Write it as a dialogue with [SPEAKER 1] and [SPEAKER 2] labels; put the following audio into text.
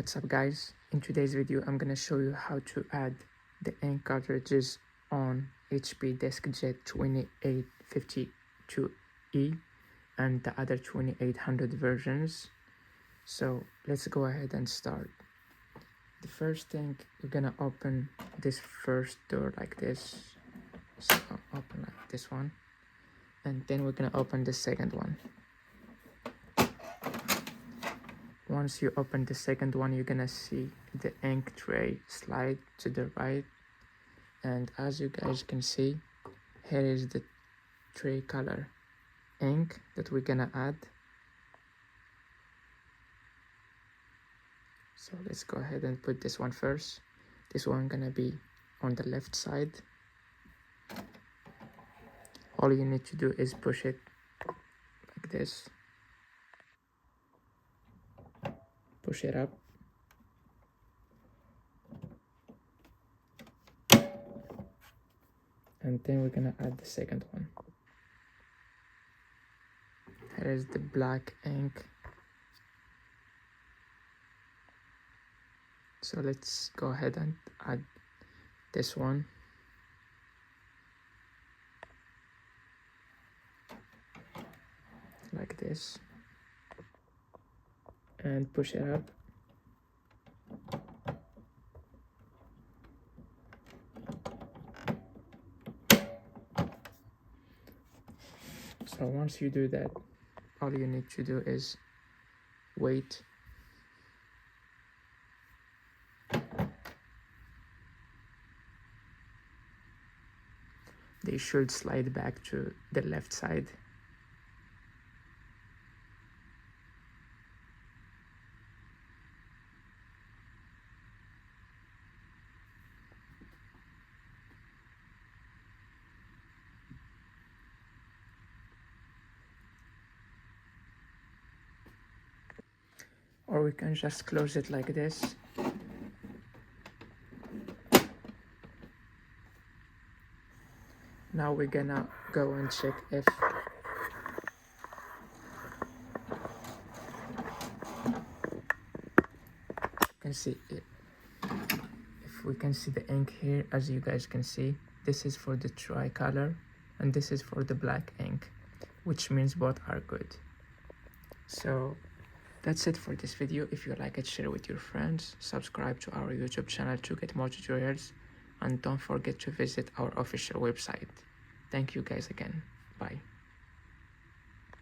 [SPEAKER 1] What's up guys, in today's video I'm gonna show you how to add the ink cartridges on HP Deskjet 2852e and the other 2800 versions. So let's go ahead and start. The first thing, we're gonna open this first door like this, so open like this one, and then we're gonna open the second one. Once you open the second one, you're gonna see the ink tray slide to the right, and as you guys can see, here is the tray color ink that we're gonna add. So let's go ahead and put this one first. This one gonna be on the left side. All you need to do is push it like this, push it up, and then we're gonna add the second one. Here is the black ink. So let's go ahead and add this one. Like this, and push it up. So once you do that, all you need to do is wait. They should slide back to the left side. Or we can just close it like this. Now we're gonna go and check if you can see it. If we can see the ink here, as you guys can see, this is for the tricolor and this is for the black ink, which means both are good. So that's it for this video. If you like it, share it with your friends, subscribe to our YouTube channel to get more tutorials, and don't forget to visit our official website. Thank you guys again. Bye.